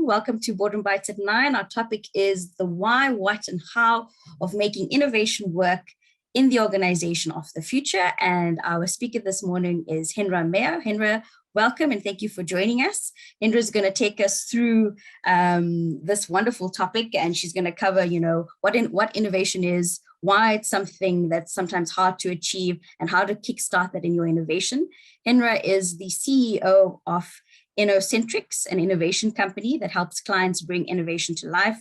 Welcome to Boardroom Bites at 9. Our topic is the why, what, and how of making innovation work in the organization of the future. And our speaker this morning is Henra Mayer. Henra, welcome and thank you for joining us. Henra is going to take us through this wonderful topic, and she's going to cover, what innovation is, why it's something that's sometimes hard to achieve, and how to kickstart that in your innovation. Henra is the CEO of Innocentrix, an innovation company that helps clients bring innovation to life.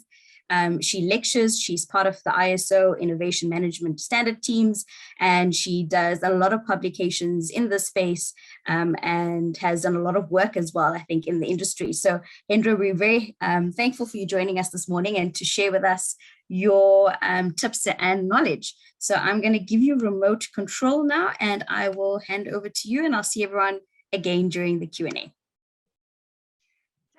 She lectures, she's part of the ISO Innovation Management Standard teams, and she does a lot of publications in this space and has done a lot of work as well, I think, in the industry. So, Henra, we're very thankful for you joining us this morning and to share with us your tips and knowledge. So I'm going to give you remote control now, and I will hand over to you, and I'll see everyone again during the Q&A.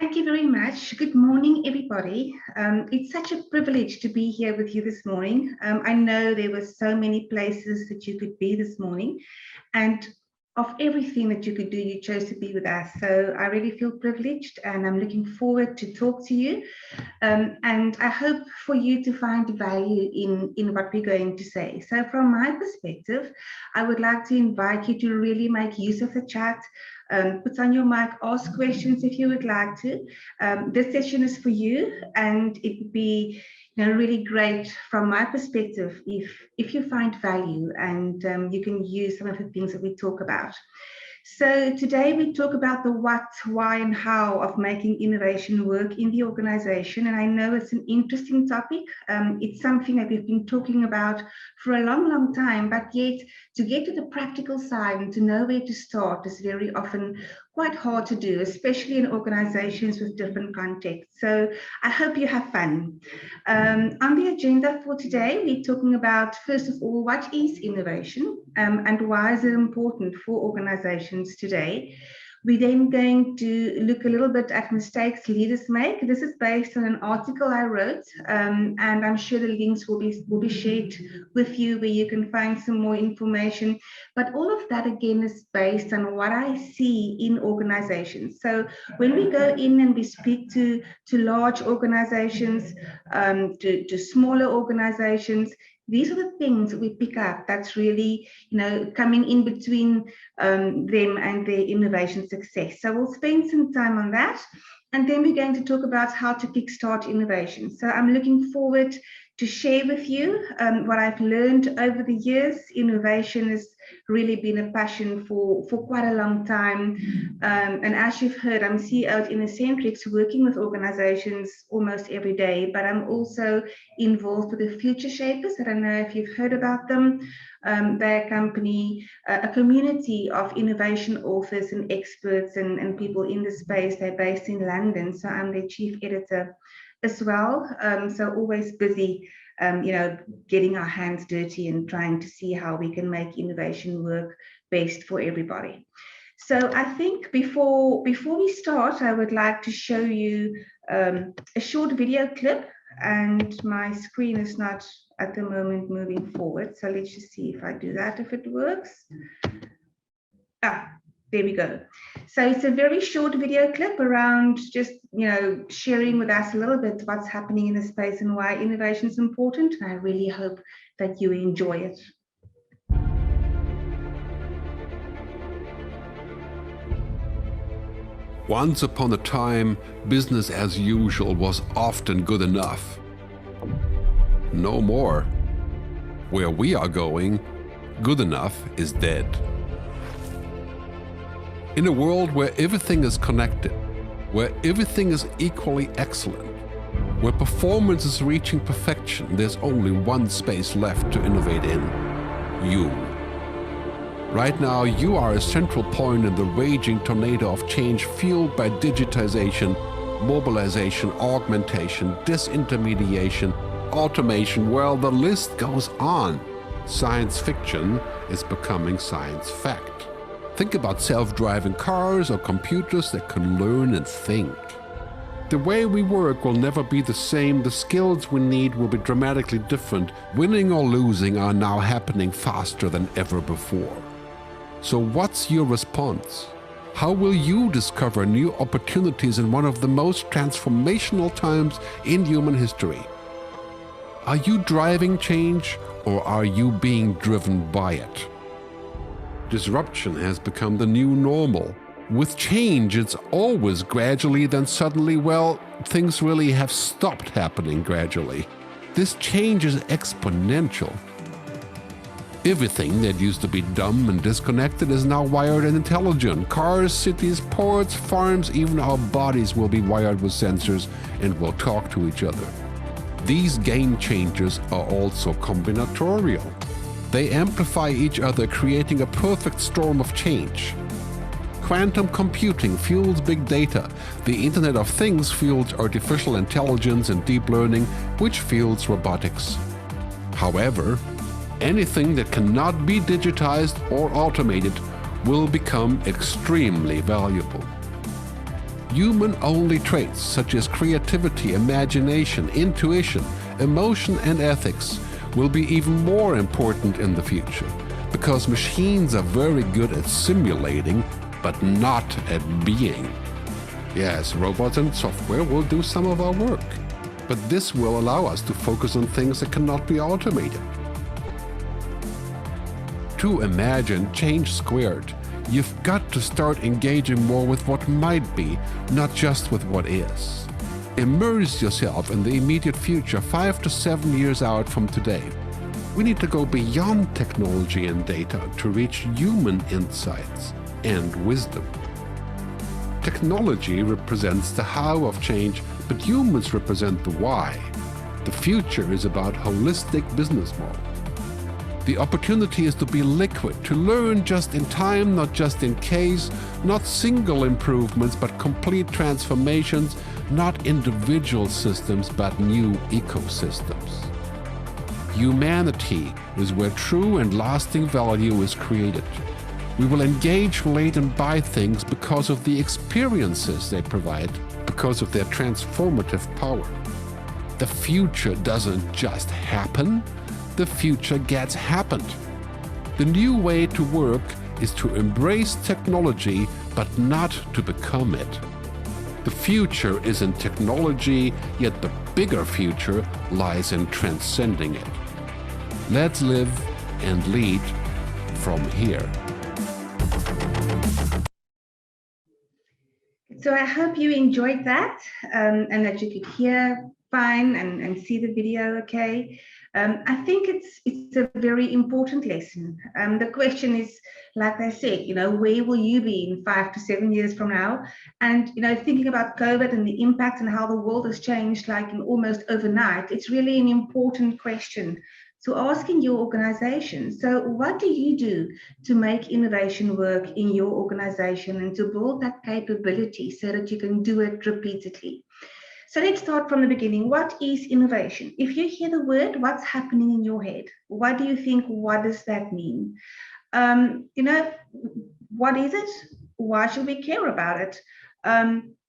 Thank you very much. Good morning, everybody. It's such a privilege to be here with you this morning. I know there were so many places that you could be this morning, and of everything that you could do, you chose to be with us. So I really feel privileged, and I'm looking forward to talk to you. And I hope for you to find value in what we're going to say. So from my perspective, I would like to invite you to really make use of the chat. Put on your mic, ask questions if you would like to. This session is for you, and it would be really great from my perspective if you find value and you can use some of the things that we talk about. So today we talk about the what, why, and how of making innovation work in the organization. And I know it's an interesting topic. It's something that we've been talking about for a long, long time, but yet to get to the practical side and to know where to start is very often quite hard to do, especially in organizations with different contexts. So I hope you have fun. On the agenda for today, we're talking about, first of all, what is innovation and why is it important for organizations today? We're then going to look a little bit at mistakes leaders make. This is based on an article I wrote, and I'm sure the links will be shared with you where you can find some more information. But all of that, again, is based on what I see in organizations. So when we go in and we speak to large organizations, to smaller organizations, these are the things that we pick up that's really, coming in between them and their innovation success. So we'll spend some time on that. And then we're going to talk about how to kickstart innovation. So I'm looking forward to share with you what I've learned over the years. Innovation has really been a passion for quite a long time. And as you've heard, I'm CEO at Innocentrix, working with organizations almost every day, but I'm also involved with the Future Shapers. I don't know if you've heard about them. They're a company, a community of innovation authors and experts and people in the space. They're based in London, so I'm their chief editor as well. So always busy, getting our hands dirty and trying to see how we can make innovation work best for everybody. So I think before we start, I would like to show you a short video clip, and my screen is not at the moment moving forward. So let's just see if I do that, if it works. There we go. So it's a very short video clip around just, sharing with us a little bit what's happening in the space and why innovation is important. And I really hope that you enjoy it. Once upon a time, business as usual was often good enough. No more. Where we are going, good enough is dead. In a world where everything is connected, where everything is equally excellent, where performance is reaching perfection, there's only one space left to innovate in: you. Right now, you are a central point in the raging tornado of change fueled by digitization, mobilization, augmentation, disintermediation, automation. Well, the list goes on. Science fiction is becoming science fact. Think about self-driving cars or computers that can learn and think. The way we work will never be the same. The skills we need will be dramatically different. Winning or losing are now happening faster than ever before. So what's your response? How will you discover new opportunities in one of the most transformational times in human history? Are you driving change, or are you being driven by it? Disruption has become the new normal. With change, it's always gradually, then suddenly, well, things really have stopped happening gradually. This change is exponential. Everything that used to be dumb and disconnected is now wired and intelligent. Cars, cities, ports, farms, even our bodies will be wired with sensors and will talk to each other. These game changers are also combinatorial. They amplify each other, creating a perfect storm of change. Quantum computing fuels big data. The Internet of Things fuels artificial intelligence and deep learning, which fuels robotics. However, anything that cannot be digitized or automated will become extremely valuable. Human-only traits such as creativity, imagination, intuition, emotion, and ethics will be even more important in the future, because machines are very good at simulating, but not at being. Yes, robots and software will do some of our work, but this will allow us to focus on things that cannot be automated. To imagine change squared, you've got to start engaging more with what might be, not just with what is. Immerse yourself in the immediate future, 5 to 7 years out from today. We need to go beyond technology and data to reach human insights and wisdom. Technology represents the how of change, but humans represent the why. The future is about holistic business model. The opportunity is to be liquid, to learn just in time, not just in case, not single improvements, but complete transformations, not individual systems, but new ecosystems. Humanity is where true and lasting value is created. We will engage, relate, and buy things because of the experiences they provide, because of their transformative power. The future doesn't just happen. The future gets happened. The new way to work is to embrace technology, but not to become it. The future is in technology, yet the bigger future lies in transcending it. Let's live and lead from here. So I hope you enjoyed that and that you could hear fine and see the video okay. I think it's a very important lesson. The question is, like I said, where will you be in 5 to 7 years from now? And, thinking about COVID and the impact and how the world has changed like in almost overnight, it's really an important question to ask in your organization. So what do you do to make innovation work in your organization and to build that capability so that you can do it repeatedly? So let's start from the beginning. What is innovation? If you hear the word, what's happening in your head? What do you think? What does that mean? What is it? Why should we care about it?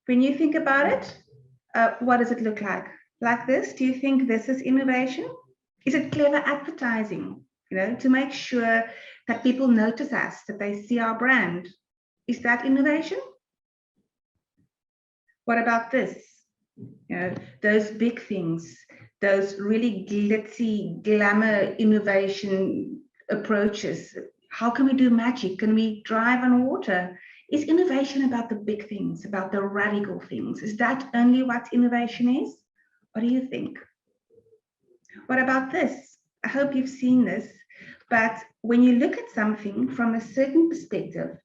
When you think about it, what does it look like? Like this? Do you think this is innovation? Is it clever advertising, to make sure that people notice us, that they see our brand? Is that innovation? What about this? Those big things, those really glitzy, glamour innovation approaches. How can we do magic? Can we drive on water? Is innovation about the big things, about the radical things? Is that only what innovation is? What do you think? What about this? I hope you've seen this, but when you look at something from a certain perspective,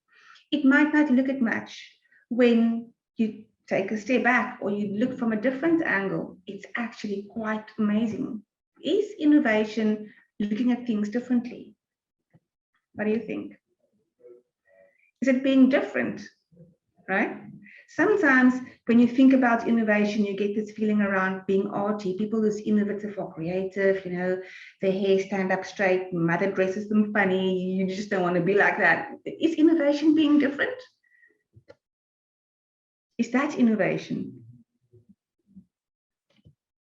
it might not look at much. When you take a step back or you look from a different angle, it's actually quite amazing. Is innovation looking at things differently? What do you think? Is it being different, right? Sometimes when you think about innovation, you get this feeling around being arty. People who's innovative or creative, their hair stand up straight, mother dresses them funny, you just don't want to be like that. Is innovation being different? Is that innovation?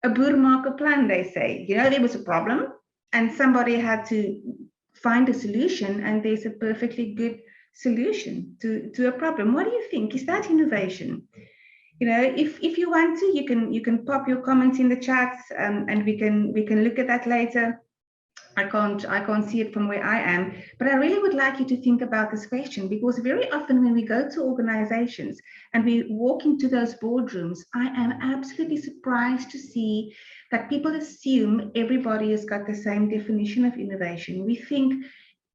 A boermaker plan, they say. There was a problem and somebody had to find a solution, and there's a perfectly good solution to a problem. What do you think? Is that innovation? You know, if you want to, you can pop your comments in the chat, and we can look at that later. I can't see it from where I am, but I really would like you to think about this question, because very often when we go to organizations and we walk into those boardrooms, I am absolutely surprised to see that people assume everybody has got the same definition of innovation. We think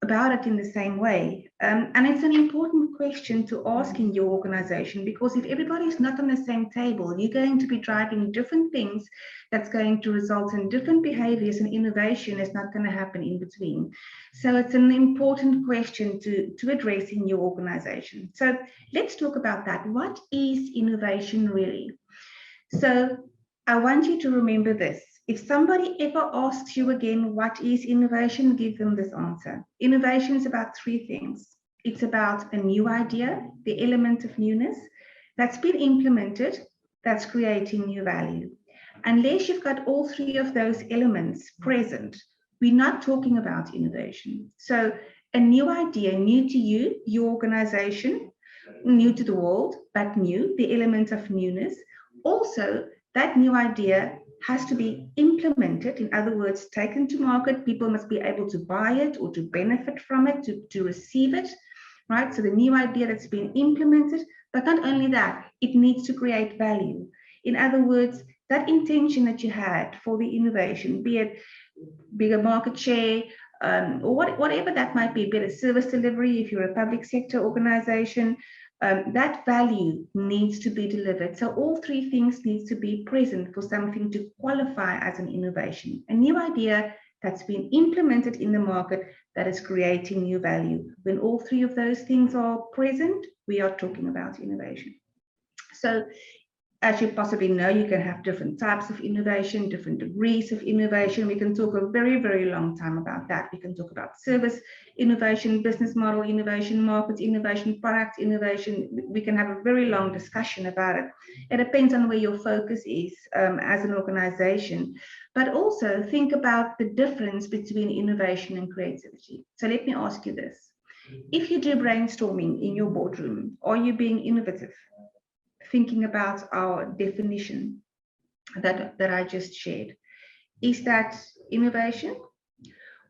about it in the same way. And it's an important question to ask in your organization, because if everybody is not on the same table, you're going to be driving different things that's going to result in different behaviors, and innovation is not going to happen in between. So it's an important question to address in your organization. So let's talk about that. What is innovation really? So I want you to remember this. If somebody ever asks you again, what is innovation? Give them this answer. Innovation is about three things. It's about a new idea, the element of newness, that's been implemented, that's creating new value. Unless you've got all three of those elements present, we're not talking about innovation. So a new idea, new to you, your organization, new to the world, but new, the element of newness. Also, that new idea has to be implemented, in other words, taken to market. People must be able to buy it or to benefit from it, to receive it, right? So the new idea that's been implemented, but not only that, it needs to create value. In other words, that intention that you had for the innovation, be it bigger market share, or whatever that might be it service delivery, if you're a public sector organization, that value needs to be delivered. So all three things need to be present for something to qualify as an innovation. A new idea that's been implemented in the market that is creating new value. When all three of those things are present, we are talking about innovation. So as you possibly know, you can have different types of innovation, different degrees of innovation. We can talk a very, very long time about that. We can talk about service innovation, business model innovation, market innovation, product innovation. We can have a very long discussion about it. It depends on where your focus is as an organization. But also think about the difference between innovation and creativity. So let me ask you this. If you do brainstorming in your boardroom, are you being innovative? Thinking about our definition that I just shared. Is that innovation?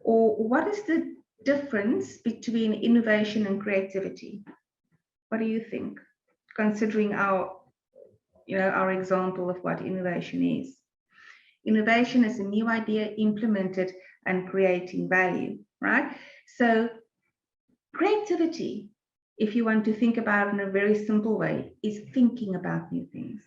Or what is the difference between innovation and creativity? What do you think? Considering our example of what innovation is. Innovation is a new idea implemented and creating value, right? So creativity, if you want to think about it in a very simple way, is thinking about new things.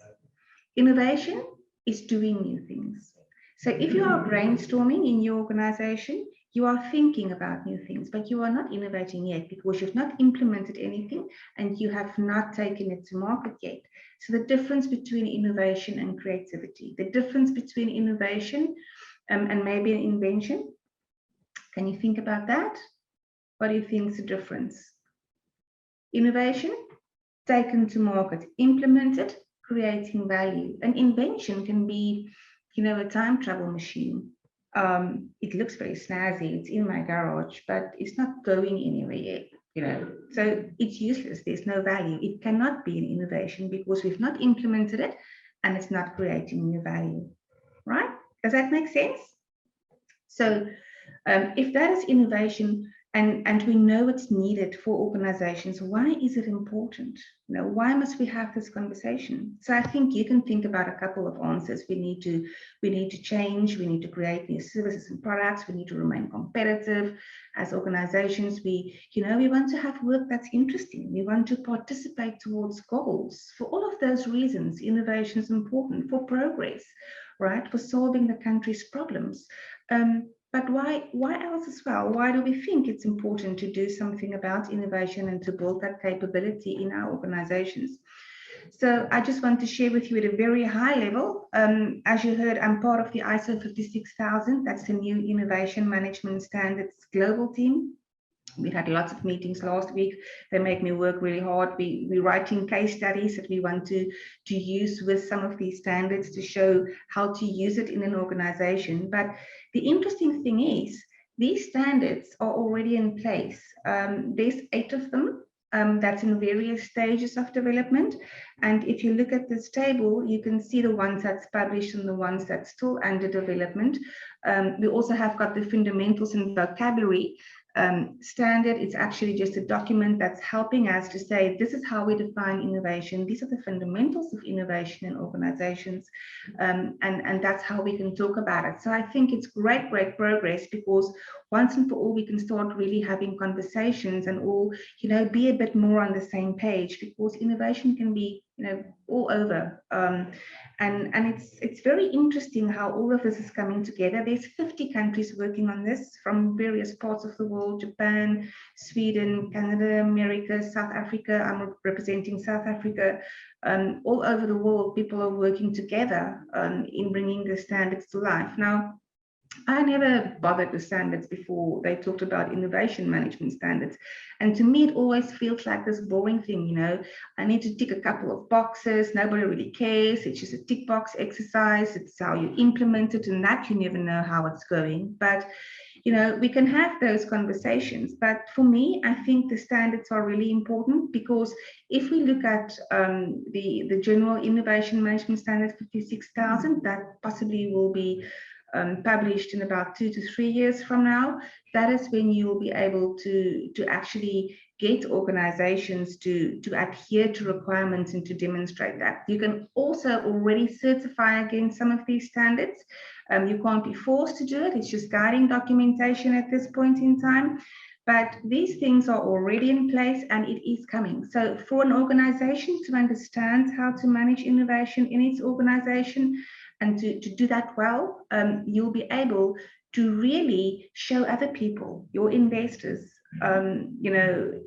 Innovation is doing new things. So if you are brainstorming in your organization, you are thinking about new things, but you are not innovating yet because you've not implemented anything and you have not taken it to market yet. So the difference between innovation and creativity, the difference between innovation and maybe an invention, can you think about that? What do you think is the difference? Innovation, taken to market, implemented, creating value. An invention can be, a time travel machine. It looks very snazzy. It's in my garage, but it's not going anywhere yet, So it's useless. There's no value. It cannot be an innovation because we've not implemented it and it's not creating new value, right? Does that make sense? So if that is innovation, and we know it's needed for organizations, why is it important? Why must we have this conversation? So I think you can think about a couple of answers. We need to change. We need to create new services and products. We need to remain competitive as organizations. We want to have work that's interesting. We want to participate towards goals. For all of those reasons, innovation is important for progress, right? For solving the country's problems. But why else as well? Why do we think it's important to do something about innovation and to build that capability in our organizations? So I just want to share with you at a very high level. As you heard, I'm part of the ISO 56000. That's the new innovation management standards global team. We've had lots of meetings last week. They make me work really hard. We're writing case studies that we want to use with some of these standards to show how to use it in an organization. But the interesting thing is, these standards are already in place. There's 8 of them. that's in various stages of development. And if you look at this table, you can see the ones that's published and the ones that's still under development. We also have got the fundamentals and vocabulary standard. It's actually just a document that's helping us to say, this is how we define innovation. These are the fundamentals of innovation in organizations. And that's how we can talk about it. So I think it's great progress, because once and for all, we can start really having conversations and all, be a bit more on the same page, because innovation can be, all over. And it's very interesting how all of this is coming together. There's 50 countries working on this from various parts of the world: Japan, Sweden, Canada, America, South Africa. I'm representing South Africa. All over the world, people are working together in bringing the standards to life. Now, I never bothered with standards before they talked about innovation management standards. And to me, it always feels like this boring thing, I need to tick a couple of boxes. Nobody really cares. It's just a tick box exercise. It's how you implement it, and that you never know how it's going. But, we can have those conversations. But for me, I think the standards are really important, because if we look at the general innovation management standard 56,000, that possibly will be published in about 2 to 3 years from now. That is when you will be able to actually get organizations to adhere to requirements and to demonstrate that. You can also already certify against some of these standards. You can't be forced to do it. It's just guiding documentation at this point in time. But these things are already in place, and it is coming. So for an organization to understand how to manage innovation in its organization, and to do that well, you'll be able to really show other people, your investors, your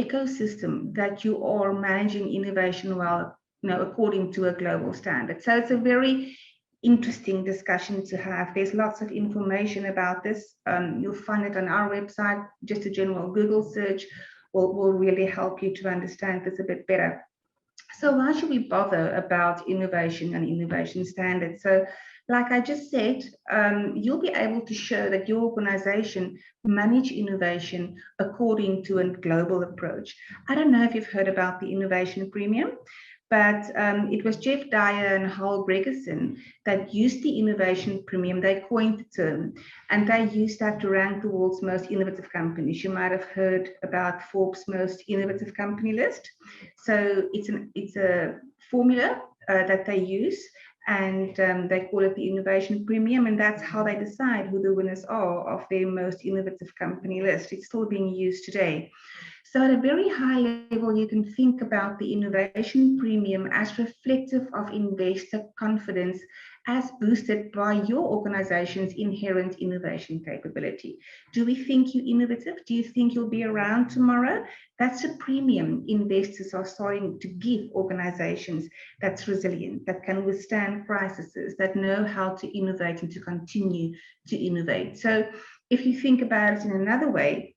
ecosystem, that you are managing innovation well, according to a global standard. So it's a very interesting discussion to have. There's lots of information about this. You'll find it on our website. Just a general Google search will really help you to understand this a bit better. So why should we bother about innovation and innovation standards? So like I just said, you'll be able to show that your organization manage innovation according to a global approach. I don't know if you've heard about the innovation premium, but it was Jeff Dyer and Hal Gregerson that used the innovation premium. They coined the term, and they used that to rank the world's most innovative companies. You might have heard about Forbes' most innovative company list. So it's a formula that they use, and they call it the innovation premium, and that's how they decide who the winners are of their most innovative company list. It's still being used today. So at a very high level, you can think about the innovation premium as reflective of investor confidence, as boosted by your organization's inherent innovation capability. Do we think you're innovative? Do you think you'll be around tomorrow? That's a premium investors are starting to give organizations that's resilient, that can withstand crises, that know how to innovate and to continue to innovate. So if you think about it in another way,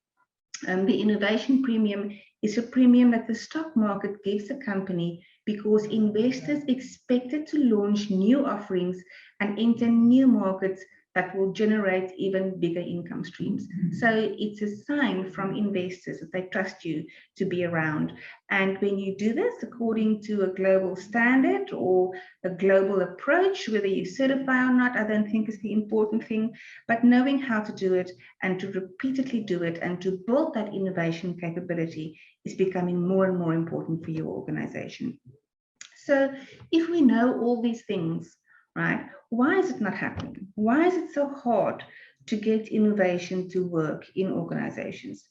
the innovation premium is a premium that the stock market gives a company because investors expect it to launch new offerings and enter new markets that will generate even bigger income streams. So it's a sign from investors that they trust you to be around. And when you do this according to a global standard or a global approach, whether you certify or not, I don't think is the important thing, but knowing how to do it and to repeatedly do it and to build that innovation capability is becoming more and more important for your organization. So if we know all these things, right, why is it not happening? Why is it so hard to get innovation to work in organizations?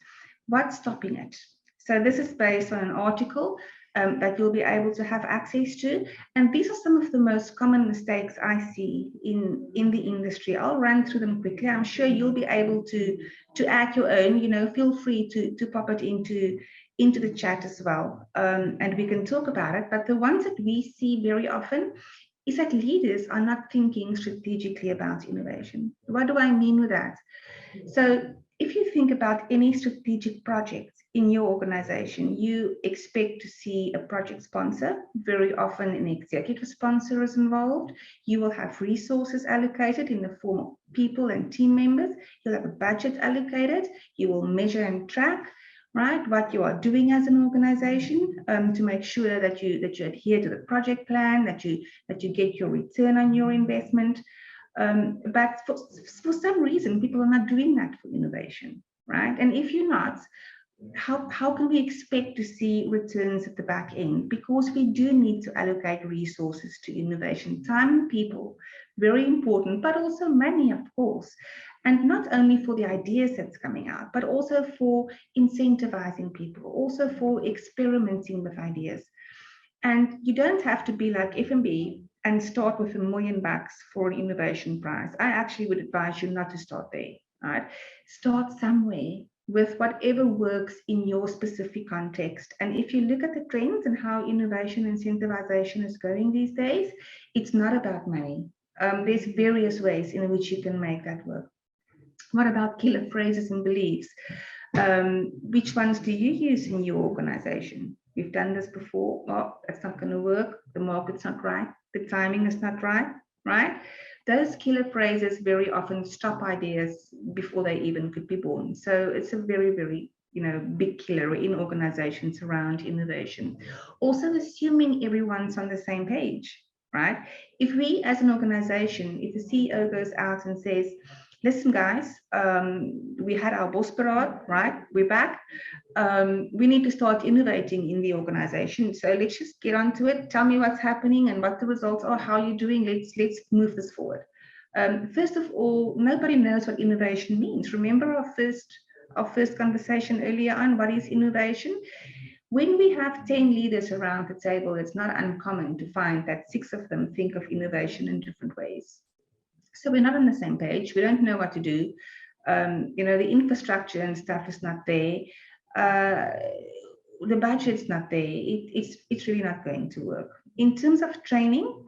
What's stopping it? So this is based on an article that you'll be able to have access to. And these are some of the most common mistakes I see in the industry. I'll run through them quickly. I'm sure you'll be able to add your own, feel free to pop it into the chat as well. And we can talk about it. But the ones that we see very often is that leaders are not thinking strategically about innovation. What do I mean with that? So if you think about any strategic project in your organization, you expect to see a project sponsor. Very often an executive sponsor is involved. You will have resources allocated in the form of people and team members. You'll have a budget allocated. You will measure and track. right? What you are doing as an organization to make sure that you adhere to the project plan, that you get your return on your investment. But for some reason, people are not doing that for innovation, right? And if you're not, how can we expect to see returns at the back end? Because we do need to allocate resources to innovation, time and people, very important, but also money, of course. And not only for the ideas that's coming out, but also for incentivizing people, also for experimenting with ideas. And you don't have to be like F&B and start with $1 million for an innovation prize. I actually would advise you not to start there, right? Start somewhere with whatever works in your specific context. And if you look at the trends and how innovation incentivization is going these days, it's not about money. There's various ways in which you can make that work. What about killer phrases and beliefs? Which ones do you use in your organization? We've done this before. Well, that's not going to work. The market's not right. The timing is not right, right? Those killer phrases very often stop ideas before they even could be born. So it's a very, very, big killer in organizations around innovation. Also assuming everyone's on the same page, right? If we as an organization, if the CEO goes out and says, listen, guys, we had our boss parade, right? We're back. We need to start innovating in the organization. So let's just get onto it. Tell me what's happening and what the results are, how you're doing. Let's move this forward. First of all, nobody knows what innovation means. Remember our first conversation earlier on, what is innovation? When we have 10 leaders around the table, it's not uncommon to find that 6 of them think of innovation in different ways. So we're not on the same page. We don't know what to do. The infrastructure and stuff is not there. The budget's not there. It's really not going to work. In terms of training,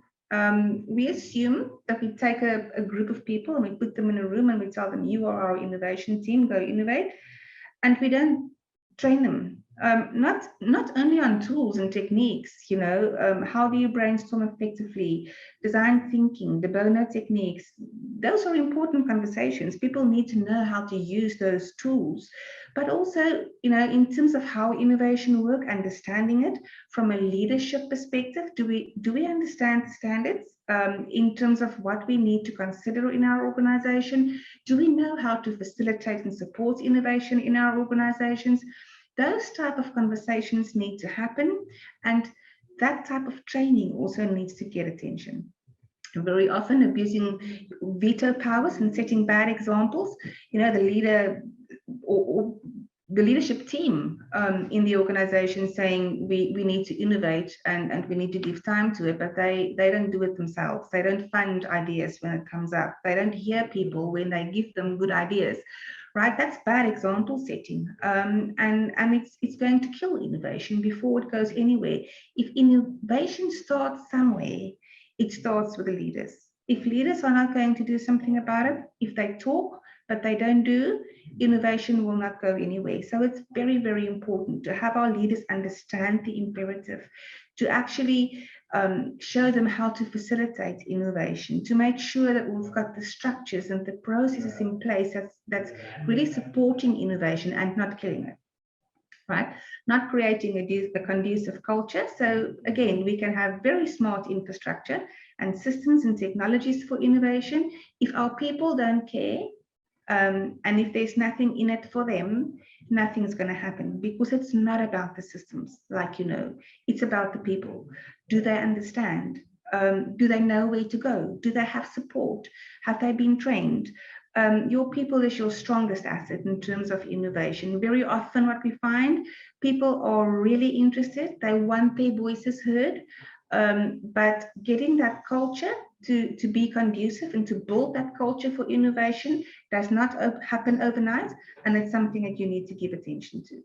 we assume that we take a group of people and we put them in a room and we tell them, you are our innovation team, go innovate. And we don't train them. Not only on tools and techniques, how do you brainstorm effectively, design thinking, de Bono techniques, those are important conversations. People need to know how to use those tools, but also, in terms of how innovation work, understanding it from a leadership perspective. Do we understand the standards in terms of what we need to consider in our organization? Do we know how to facilitate and support innovation in our organizations? Those type of conversations need to happen, and that type of training also needs to get attention. Very often abusing veto powers and setting bad examples. The leader or the leadership team in the organization saying we need to innovate and we need to give time to it, but they don't do it themselves. They don't fund ideas when it comes up. They don't hear people when they give them good ideas. Right, that's bad example setting, and it's going to kill innovation before it goes anywhere. If innovation starts somewhere, it starts with the leaders. If leaders are not going to do something about it, if they talk but they don't do, innovation will not go anywhere. So it's very, very important to have our leaders understand the imperative, to actually show them how to facilitate innovation, to make sure that we've got the structures and the processes in place that's really supporting innovation and not killing it, right? Not creating a conducive culture. So again, we can have very smart infrastructure and systems and technologies for innovation. If our people don't care, and if there's nothing in it for them, nothing's going to happen, because it's not about the systems, it's about the people. Do they understand? Do they know where to go? Do they have support? Have they been trained? Your people is your strongest asset in terms of innovation. Very often what we find, people are really interested. They want their voices heard, but getting that culture to be conducive and to build that culture for innovation does not happen overnight, and it's something that you need to give attention to.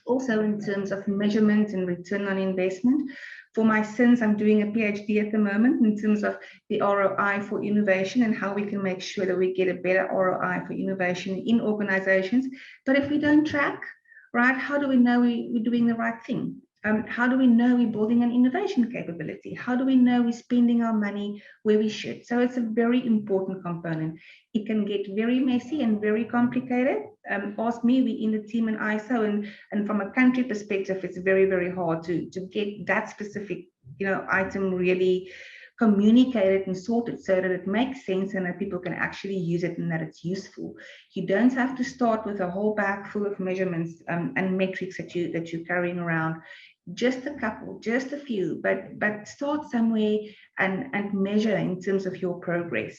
Also, in terms of measurement and return on investment, for my sins, I'm doing a PhD at the moment in terms of the ROI for innovation and how we can make sure that we get a better ROI for innovation in organizations. But if we don't track, right, how do we know we're doing the right thing? How do we know we're building an innovation capability? How do we know we're spending our money where we should? So it's a very important component. It can get very messy and very complicated. Ask me, we in the team in ISO, and from a country perspective, it's very, very hard to get that specific, item really communicated and sorted so that it makes sense and that people can actually use it and that it's useful. You don't have to start with a whole bag full of measurements and metrics that you're carrying around. Just a couple, just a few, but start somewhere and measure in terms of your progress.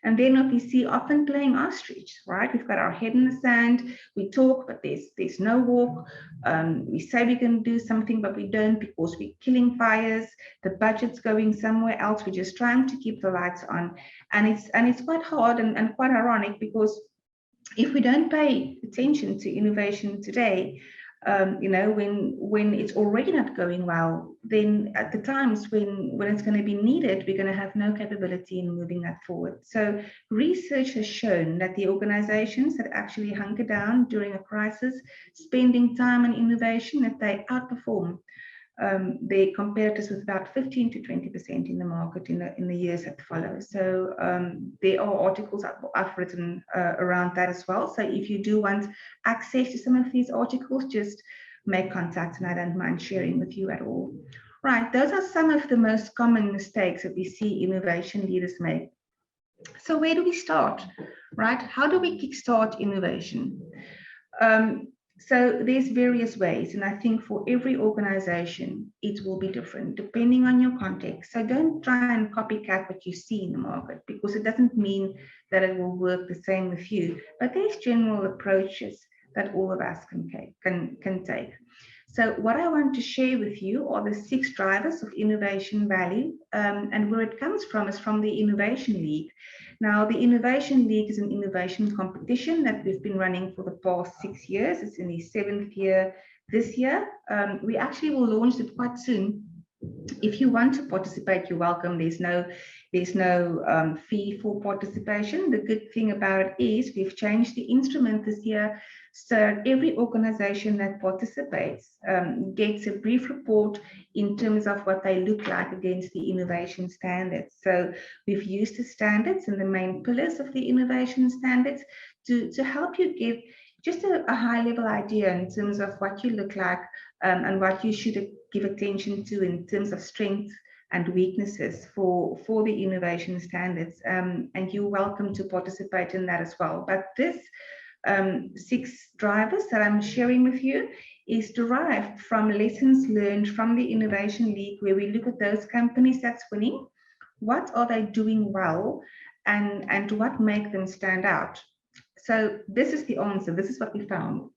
And then obviously often playing ostrich, right? We've got our head in the sand, we talk, but there's no walk. We say we can do something, but we don't because we're killing fires. The budget's going somewhere else. We're just trying to keep the lights on. And it's quite hard and quite ironic, because if we don't pay attention to innovation today, when it's already not going well, then at the times when it's going to be needed, we're going to have no capability in moving that forward. So research has shown that the organizations that actually hunker down during a crisis, spending time on innovation, that they outperform their competitors with about 15 to 20% in the market in the years that follow. So there are articles I've written around that as well. So if you do want access to some of these articles, just make contact and I don't mind sharing with you at all. Right, those are some of the most common mistakes that we see innovation leaders make. So where do we start, right? How do we kickstart innovation? So there's various ways, and I think for every organization, it will be different depending on your context. So don't try and copycat what you see in the market, because it doesn't mean that it will work the same with you. But there's general approaches that all of us can take. So what I want to share with you are the 6 drivers of innovation value, and where it comes from is from the Innovation League. Now, the Innovation League is an innovation competition that we've been running for the past 6 years. It's in the 7th year this year. We actually will launch it quite soon. If you want to participate, you're welcome. There's no fee for participation. The good thing about it is we've changed the instrument this year, so every organization that participates gets a brief report in terms of what they look like against the innovation standards. So we've used the standards and the main pillars of the innovation standards to help you give just a high-level idea in terms of what you look like and what you should give attention to in terms of strengths and weaknesses for the innovation standards. And you're welcome to participate in that as well. But this 6 drivers that I'm sharing with you is derived from lessons learned from the Innovation League, where we look at those companies that's winning, what are they doing well, and what make them stand out. So this is the answer. This is what we found.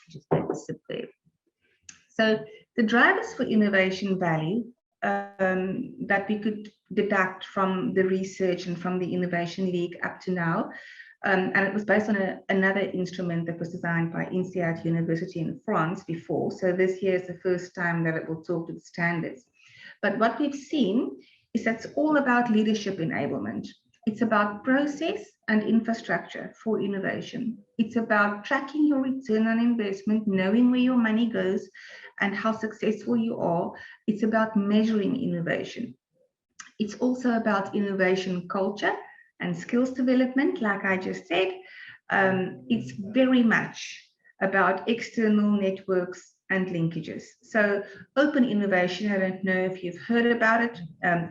Just take a sip there. So the drivers for innovation value that we could deduct from the research and from the Innovation League up to now, and it was based on another instrument that was designed by INSEAD University in France before. So this year is the first time that it will talk to the standards. But what we've seen is that's all about leadership enablement. It's about process and infrastructure for innovation. It's about tracking your return on investment, knowing where your money goes and how successful you are. It's about measuring innovation. It's also about innovation culture and skills development, like I just said. It's very much about external networks and linkages. So open innovation, I don't know if you've heard about it.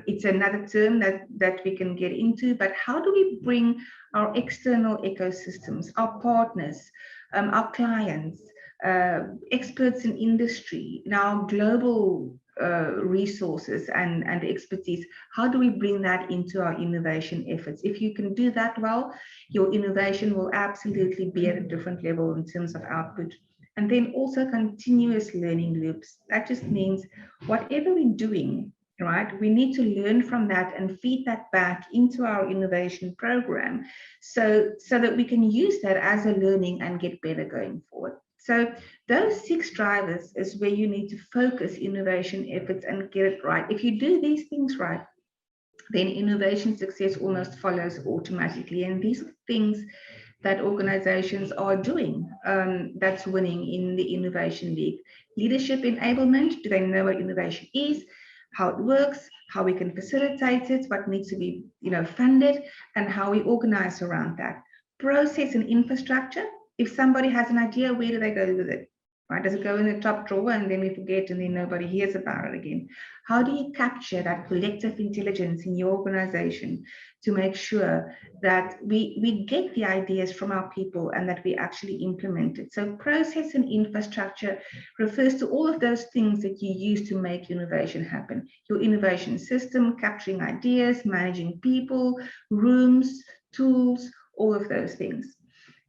It's another term that we can get into, but how do we bring our external ecosystems, our partners, our clients, experts in industry, now global resources and expertise, how do we bring that into our innovation efforts? If you can do that well, your innovation will absolutely be at a different level in terms of output. And then also continuous learning loops. That just means whatever we're doing, right, we need to learn from that and feed that back into our innovation program so that we can use that as a learning and get better going forward. So those 6 drivers is where you need to focus innovation efforts and get it right. If you do these things right, then innovation success almost follows automatically. And these are things that organizations are doing that's winning in the Innovation League. Leadership enablement, do they know what innovation is, how it works, how we can facilitate it, what needs to be funded, and how we organize around that. Process and infrastructure, if somebody has an idea, where do they go with it? Right? Does it go in the top drawer and then we forget and then nobody hears about it again? How do you capture that collective intelligence in your organization to make sure that we get the ideas from our people and that we actually implement it? So process and infrastructure refers to all of those things that you use to make innovation happen. Your innovation system, capturing ideas, managing people, rooms, tools, all of those things.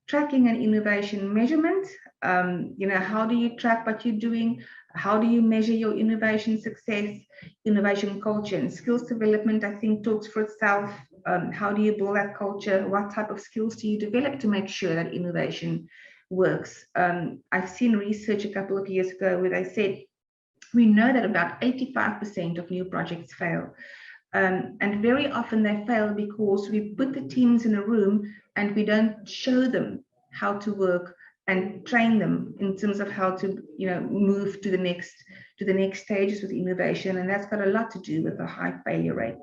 Tracking and innovation measurement, how do you track what you're doing? How do you measure your innovation success? Innovation culture and skills development, I think, talks for itself. How do you build that culture? What type of skills do you develop to make sure that innovation works? I've seen research a couple of years ago where they said, we know that about 85% of new projects fail. And very often they fail because we put the teams in a room and we don't show them how to work and train them in terms of how to move to the next stages with innovation. And that's got a lot to do with the high failure rate.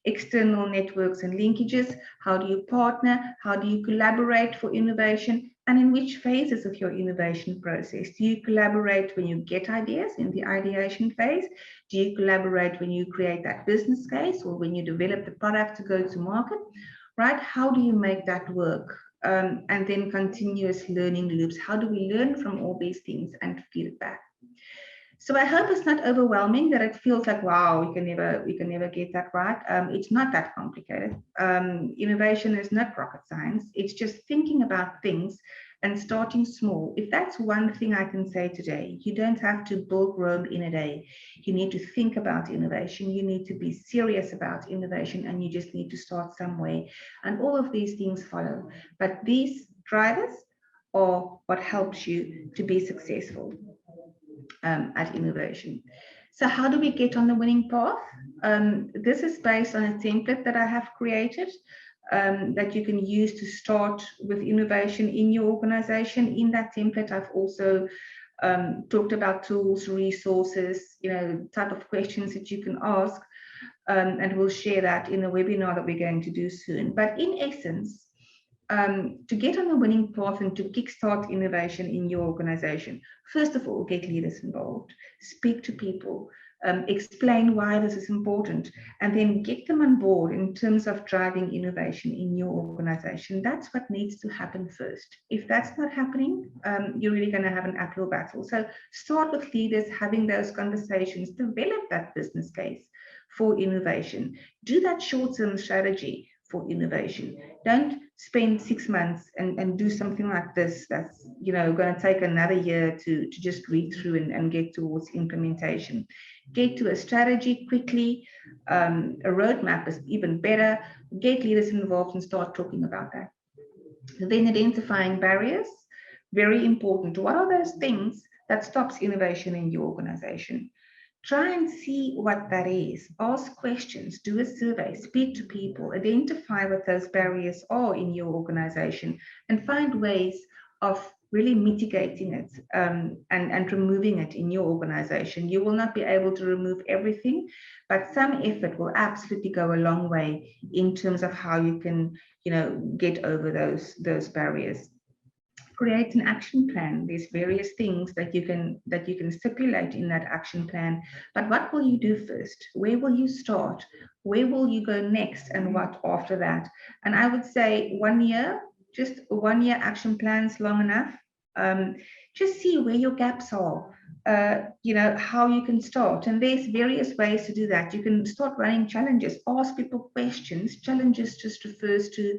External networks and linkages, how do you partner, how do you collaborate for innovation, and in which phases of your innovation process? Do you collaborate when you get ideas in the ideation phase? Do you collaborate when you create that business case or when you develop the product to go to market, right? How do you make that work? And then continuous learning loops. How do we learn from all these things and feed it back? So I hope it's not overwhelming, that it feels like, wow, we can never get that right. It's not that complicated. Innovation is not rocket science. It's just thinking about things and starting small. If that's one thing I can say today, you don't have to build Rome in a day. You need to think about innovation. You need to be serious about innovation, and you just need to start somewhere. And all of these things follow. But these drivers are what helps you to be successful at innovation. So how do we get on the winning path? This is based on a template that I have created that you can use to start with innovation in your organization. In that template, I've also talked about tools, resources, type of questions that you can ask, and we'll share that in a webinar that we're going to do soon. But in essence, to get on the winning path and to kickstart innovation in your organization, first of all, get leaders involved, speak to people, explain why this is important, and then get them on board in terms of driving innovation in your organization. That's what needs to happen first. If that's not happening, you're really going to have an uphill battle. So start with leaders, having those conversations, develop that business case for innovation, do that short-term strategy for innovation. Don't spend 6 months and do something like this that's going to take another year to just read through and get towards implementation. Get to a strategy quickly. A roadmap is even better. Get leaders involved and start talking about that. Then identifying barriers, very important. What are those things that stops innovation in your organization? Try and see what that is. Ask questions, do a survey, speak to people, identify what those barriers are in your organization, and find ways of really mitigating it and removing it in your organization. You will not be able to remove everything, but some effort will absolutely go a long way in terms of how you can, get over those barriers. Create an action plan. There's various things that you can stipulate in that action plan. But what will you do first? Where will you start? Where will you go next? And what after that? And I would say 1 year, just a 1 year action plan is long enough. Just see where your gaps are. How you can start. And there's various ways to do that. You can start running challenges, ask people questions. Challenges just refers to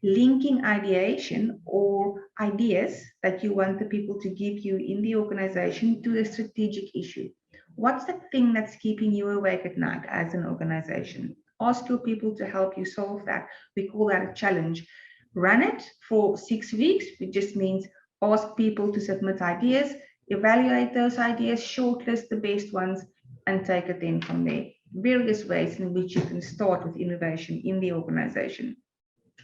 linking ideation or ideas that you want the people to give you in the organization to a strategic issue. What's the thing that's keeping you awake at night as an organization? Ask your people to help you solve that. We call that a challenge. Run it for 6 weeks, which just means ask people to submit ideas, evaluate those ideas, shortlist the best ones, and take it then from there. Various ways in which you can start with innovation in the organization.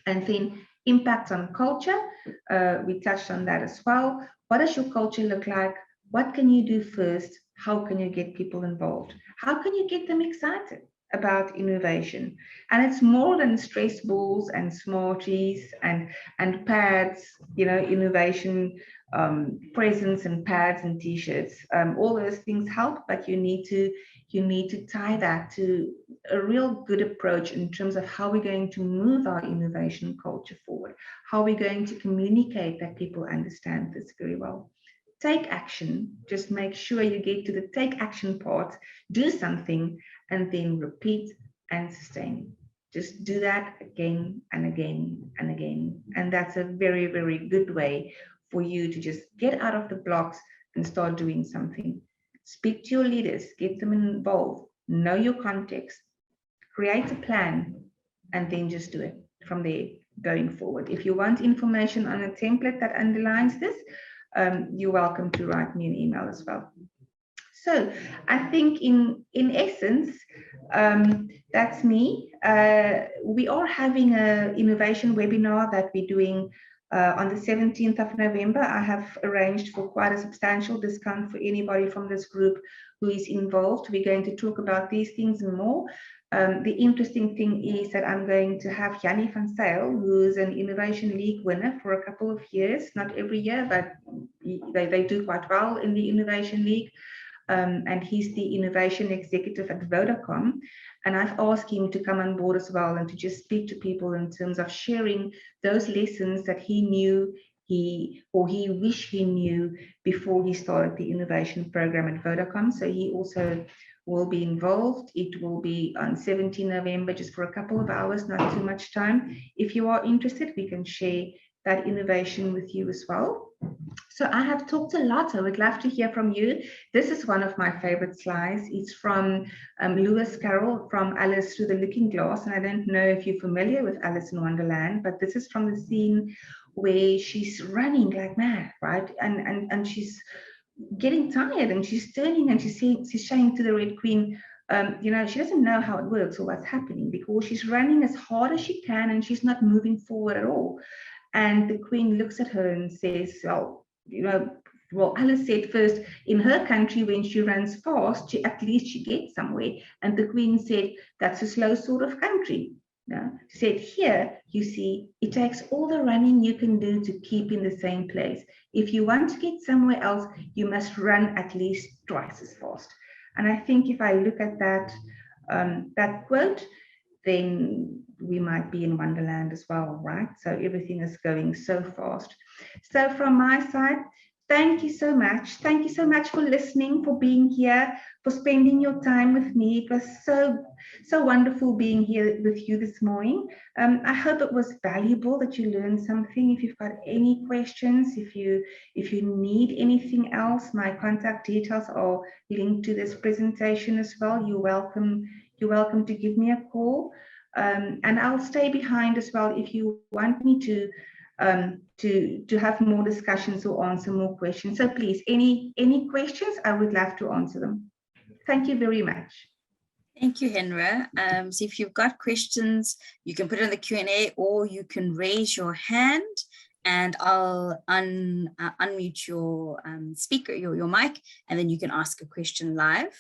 And then Impact on culture, we touched on that as well. What does your culture look like? What can you do first? How can you get people involved? How can you get them excited about innovation? And it's more than stress balls and Smarties and pads, you know, innovation presents and pads and t-shirts. All those things help, but you need to tie that to a real good approach in terms of how we're going to move our innovation culture forward, how we're going to communicate that people understand this very well. Take action, just make sure you get to the take action part, do something, and then repeat and sustain. Just do that again and again and again. And that's a very, very good way for you to just get out of the blocks and start doing something. Speak to your leaders, get them involved, know your context, create a plan, and then just do it from there going forward. If you want information on a template that underlines this, you're welcome to write me an email as well. So I think in essence, that's me. We are having an innovation webinar that we're doing on the 17th of November. I have arranged for quite a substantial discount for anybody from this group who is involved. We're going to talk about these things and more. The interesting thing is that I'm going to have Jannie van Zyl, who's an Innovation League winner for a couple of years, not every year, but they do quite well in the Innovation League. And he's the innovation executive at Vodacom. And I've asked him to come on board as well and to just speak to people in terms of sharing those lessons that he knew he wished he knew before he started the innovation program at Vodacom. So he also will be involved. It will be on 17 November, just for a couple of hours, not too much time. If you are interested, we can share that innovation with you as well. So I have talked a lot. I would love to hear from you. This is one of my favorite slides. It's from Lewis Carroll from Alice Through the Looking Glass. And I don't know if you're familiar with Alice in Wonderland, but this is from the scene where she's running like mad, right? And she's getting tired and she's turning and she's saying to the Red Queen, you know, she doesn't know how it works or what's happening because she's running as hard as she can and she's not moving forward at all. And the Queen looks at her and says, well, you know, well, Alice said first, in her country, when she runs fast, at least she gets somewhere. And the Queen said, that's a slow sort of country. Yeah. She said, here, you see, it takes all the running you can do to keep in the same place. If you want to get somewhere else, you must run at least twice as fast. And I think if I look at that, that quote, then we might be in Wonderland as well, right? So everything is going so fast. So from my side, thank you so much. Thank you so much for listening, for being here, for spending your time with me. It was so wonderful being here with you this morning. I hope it was valuable, that you learned something. If you've got any questions, if you need anything else, my contact details are linked to this presentation as well. You're welcome to give me a call. And I'll stay behind as well if you want me to have more discussions or answer more questions. So please, any questions, I would love to answer them. Thank you very much. Thank you, Henra. So if you've got questions, you can put it in the Q&A or you can raise your hand and I'll unmute your speaker, your mic, and then you can ask a question live.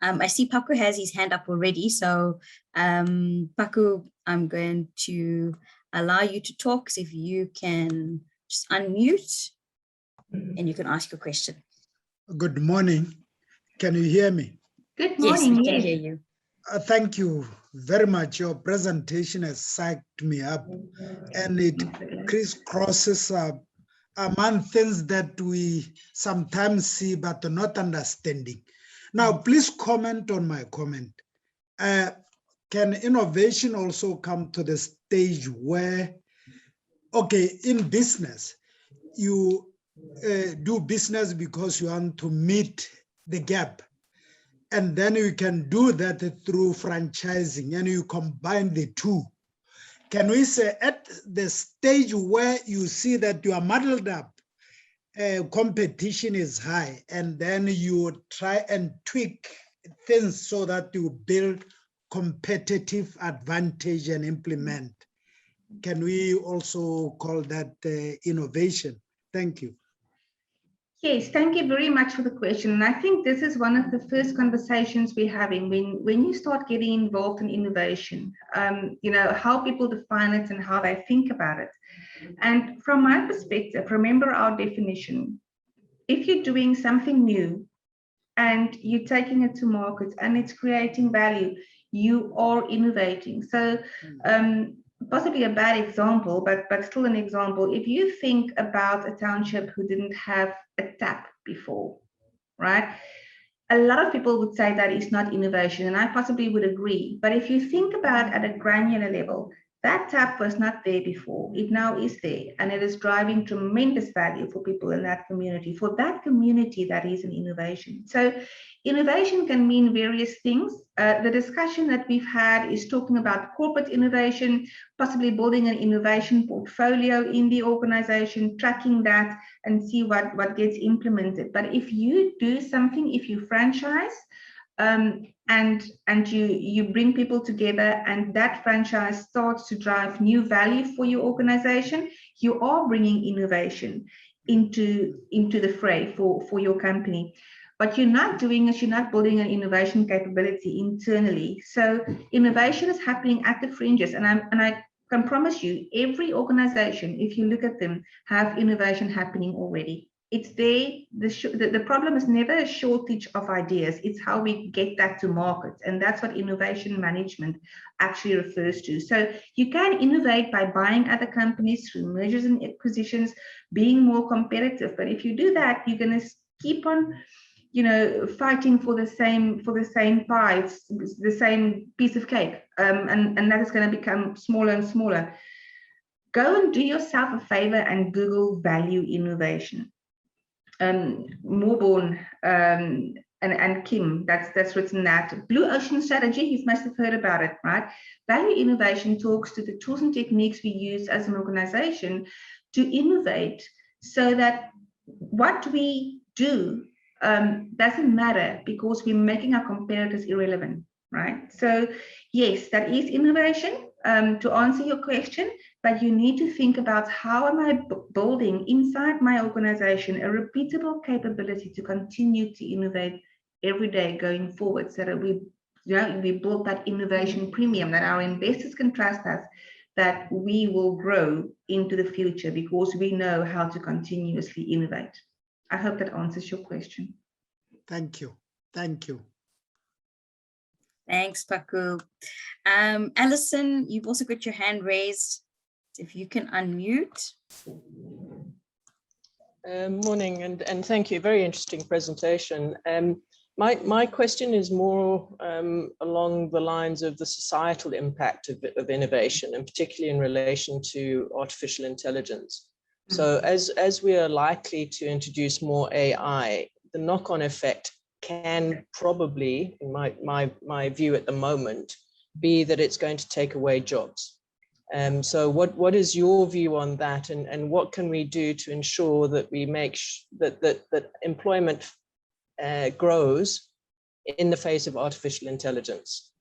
I see Paku has his hand up already. So Paku, I'm going to allow you to talk. So if you can just unmute and you can ask your question. Good morning. Can you hear me? Good morning. Yes, we can hear you. Thank you very much. Your presentation has psyched me up and it crisscrosses among things that we sometimes see but not understanding. Now, please comment on my comment. Can innovation also come to the stage where, okay, in business, you do business because you want to meet the gap. And then you can do that through franchising and you combine the two. Can we say at the stage where you see that you are muddled up, competition is high, and then you try and tweak things so that you build competitive advantage and implement can we also call that innovation? Thank you. Yes, thank you very much for the question. And I think this is one of the first conversations we're having when you start getting involved in innovation, how people define it and how they think about it. And from my perspective, remember our definition. If you're doing something new and you're taking it to market and it's creating value, you are innovating. So possibly a bad example, but still an example. If you think about a township who didn't have a tap before, right? A lot of people would say that is not innovation, and I possibly would agree. But if you think about at a granular level, that tap was not there before. It now is there, and it is driving tremendous value for people in that community. For that community, that is an innovation. So innovation can mean various things. The discussion that we've had is talking about corporate innovation, possibly building an innovation portfolio in the organization, tracking that and see what gets implemented. But if you do something, if you franchise, and you bring people together and that franchise starts to drive new value for your organization, you are bringing innovation into the fray for your company. What you're not doing is you're not building an innovation capability internally. So innovation is happening at the fringes, and I can promise you, every organization, if you look at them, have innovation happening already. It's there. The problem is never a shortage of ideas. It's how we get that to market. And that's what innovation management actually refers to. So you can innovate by buying other companies through mergers and acquisitions, being more competitive. But if you do that, you're going to keep on, fighting for the same pie, the same piece of cake. And that is going to become smaller and smaller. Go and do yourself a favor and Google value innovation. Morborn and Kim, that's written that. Blue Ocean Strategy, you must have heard about it, right? Value innovation talks to the tools and techniques we use as an organization to innovate so that what we do doesn't matter because we're making our competitors irrelevant, right? So yes, that is innovation. To answer your question, but you need to think about how am I building inside my organization a repeatable capability to continue to innovate every day going forward, so that we build that innovation premium, that our investors can trust us, that we will grow into the future because we know how to continuously innovate. I hope that answers your question. Thank you. Thank you. Thanks, Paku. Alison, you've also got your hand raised. If you can unmute. Morning, and thank you. Very interesting presentation. My question is more along the lines of the societal impact of innovation, and particularly in relation to artificial intelligence. So as we are likely to introduce more AI, the knock-on effect can probably, in my view at the moment, be that it's going to take away jobs. So what is your view on that, and what can we do to ensure that we make that employment grows in the face of artificial intelligence?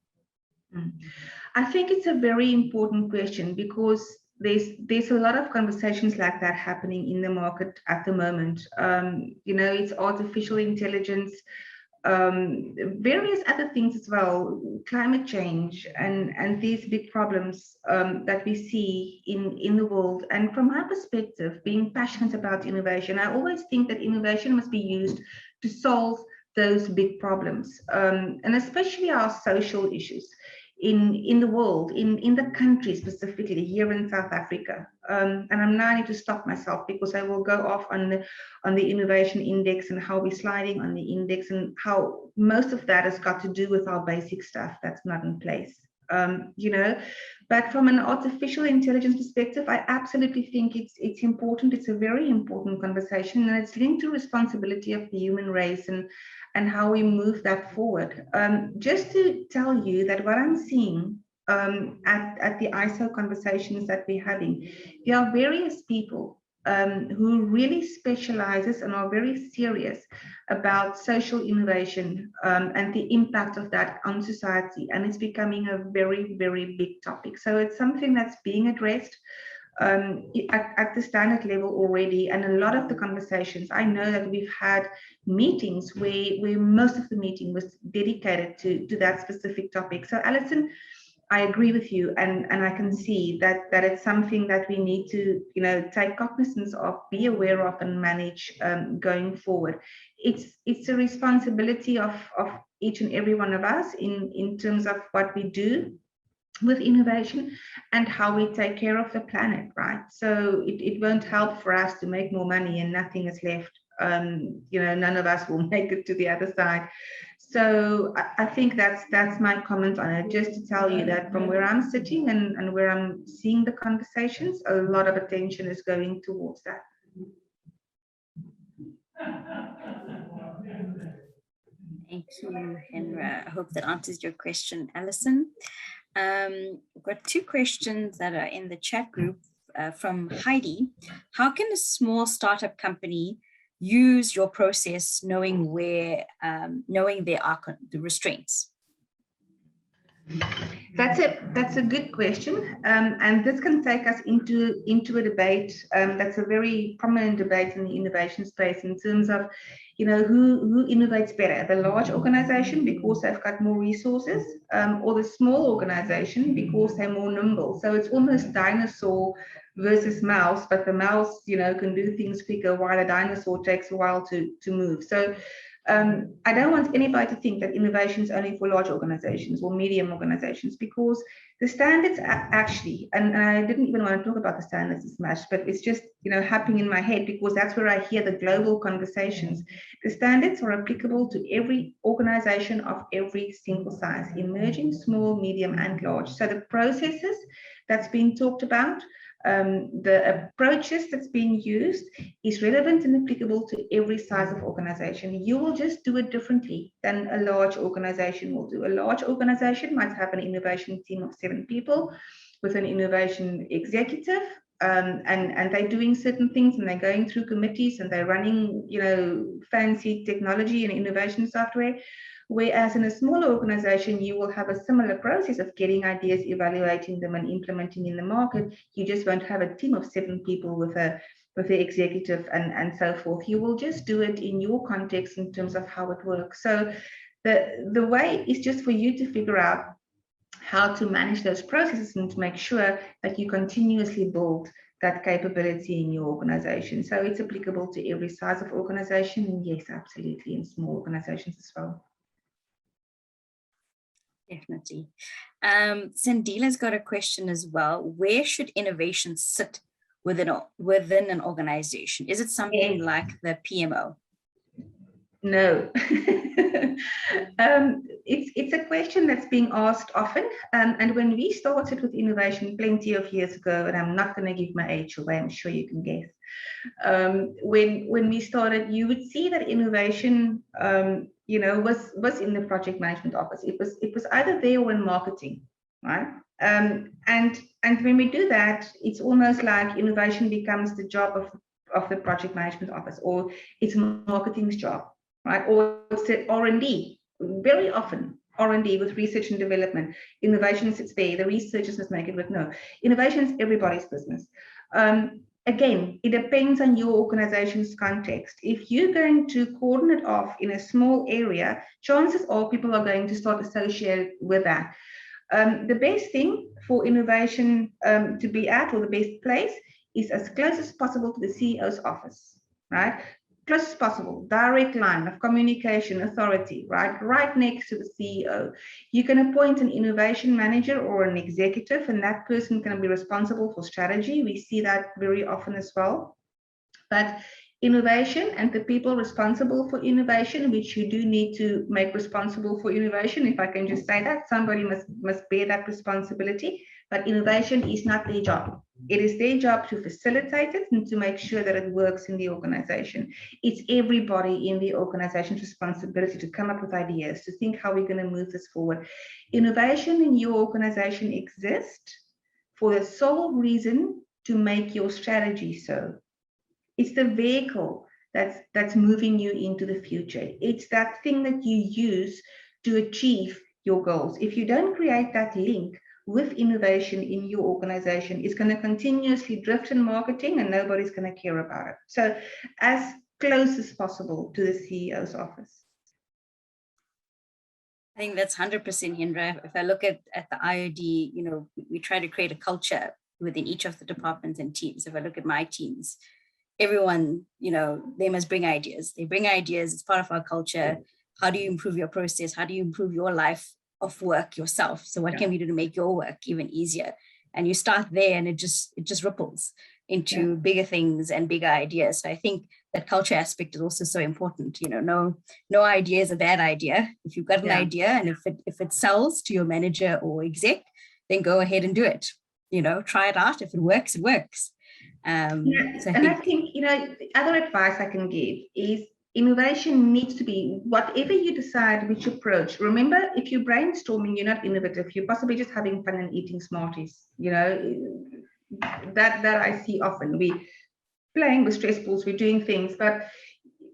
I think it's a very important question because there's a lot of conversations like that happening in the market at the moment. It's artificial intelligence, various other things as well, climate change, and these big problems that we see in the world. And from my perspective, being passionate about innovation, I always think that innovation must be used to solve those big problems, and especially our social issues in the world, in the country, specifically here in South Africa. And I'm now need to stop myself because I will go off on the innovation index and how we're sliding on the index and how most of that has got to do with our basic stuff that's not in place. But from an artificial intelligence perspective, I absolutely think it's important. It's a very important conversation, and it's linked to responsibility of the human race and how we move that forward. Just to tell you that what I'm seeing at the ISO conversations that we're having, there are various people who really specializes and are very serious about social innovation and the impact of that on society. And it's becoming a very, very big topic. So it's something that's being addressed at the standard level already. And a lot of the conversations, I know that we've had meetings where most of the meeting was dedicated to that specific topic. So Alison, I agree with you, and I can see that it's something that we need to, take cognizance of, be aware of, and manage going forward. It's a responsibility of each and every one of us in terms of what we do with innovation and how we take care of the planet, right? So it won't help for us to make more money and nothing is left. None of us will make it to the other side. So I think that's my comment on it, just to tell you that from where I'm sitting and where I'm seeing the conversations, a lot of attention is going towards that. Thank you, Henra. I hope that answers your question, Alison. We've got two questions that are in the chat group from Heidi. How can a small startup company use your process knowing where, knowing there are the restraints? That's a good question, and this can take us into a debate that's a very prominent debate in the innovation space in terms of, who innovates better, the large organization because they've got more resources, or the small organization because they're more nimble. So it's almost dinosaur versus mouse, but the mouse, can do things quicker while a dinosaur takes a while to move. So I don't want anybody to think that innovation is only for large organizations or medium organizations, because the standards are actually, and I didn't even want to talk about the standards as much, but it's just, happening in my head because that's where I hear the global conversations. The standards are applicable to every organization of every single size, emerging, small, medium, and large. So the processes that's being talked about, the approaches that's being used is relevant and applicable to every size of organization. You will just do it differently than a large organization will do. A large organization might have an innovation team of 7 people with an innovation executive, and they're doing certain things and they're going through committees and they're running, fancy technology and innovation software. Whereas in a smaller organization, you will have a similar process of getting ideas, evaluating them, and implementing in the market. You just won't have a team of 7 people with the executive and so forth. You will just do it in your context in terms of how it works. So the way is just for you to figure out how to manage those processes and to make sure that you continuously build that capability in your organization. So it's applicable to every size of organization, and yes, absolutely, in small organizations as well. Definitely. Sandila's got a question as well. Where should innovation sit within an organization? Is it something like the PMO? No. It's a question that's being asked often. And when we started with innovation plenty of years ago, and I'm not going to give my age away, I'm sure you can guess. When we started, you would see that innovation, was in the project management office. It was either there or in marketing, right? And when we do that, it's almost like innovation becomes the job of the project management office, or it's marketing's job, right? Or it's the R&D. Very often, R&D with research and development. Innovation sits there. The researchers must make it work. No, innovation is everybody's business. Again, it depends on your organization's context. If you're going to cordon it off in a small area, chances are people are going to start associated with that. The best thing for innovation to be at, or the best place, is as close as possible to the CEO's office, right? Close as possible, direct line of communication, authority, right next to the CEO. You can appoint an innovation manager or an executive, and that person can be responsible for strategy. We see that very often as well. But innovation and the people responsible for innovation, which you do need to make responsible for innovation, if I can just say that, somebody must bear that responsibility. But innovation is not their job. It is their job to facilitate it and to make sure that it works in the organization. It's everybody in the organization's responsibility to come up with ideas, to think how we're going to move this forward. Innovation in your organization exists for the sole reason to make your strategy so. It's the vehicle that's moving you into the future. It's that thing that you use to achieve your goals. If you don't create that link with innovation in your organization, it's going to continuously drift in marketing and nobody's going to care about it. So as close as possible to the CEO's office. I think that's 100%, Henra. If I look at the IOD, you know, we try to create a culture within each of the departments and teams. If I look at my teams, everyone, you know, they must bring ideas. They bring ideas. It's part of our culture. How do you improve your process? How do you improve your life of work yourself? So what can we do to make your work even easier? And you start there, and it just ripples into bigger things and bigger ideas. So I think that culture aspect is also so important. You know, no idea is a bad idea. If you've got an idea, and if it sells to your manager or exec, then go ahead and do it. You know, try it out. If it works, it works. So I think, you know, other advice I can give is innovation needs to be whatever you decide which approach. Remember, if you're brainstorming, you're not innovative. You're possibly just having fun and eating Smarties. You know, that I see often. We playing with stress balls, we're doing things, but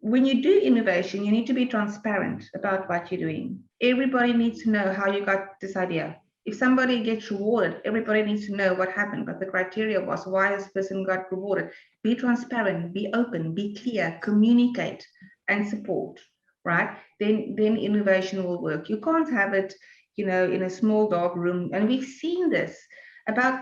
when you do innovation, you need to be transparent about what you're doing. Everybody needs to know how you got this idea. If somebody gets rewarded, everybody needs to know what happened, what the criteria was, why this person got rewarded. Be transparent, be open, be clear, communicate and support, right? Then innovation will work. You can't have it, you know, in a small dark room. And we've seen this about,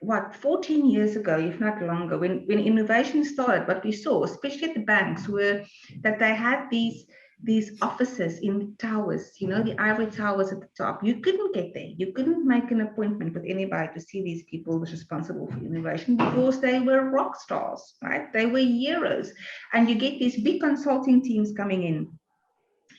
what, 14 years ago, if not longer, when innovation started. What we saw, especially at the banks, were that they had these offices in towers, you know, the ivory towers at the top. You couldn't get there. You couldn't make an appointment with anybody to see these people who was responsible for innovation, because they were rock stars, right? They were heroes. And you get these big consulting teams coming in.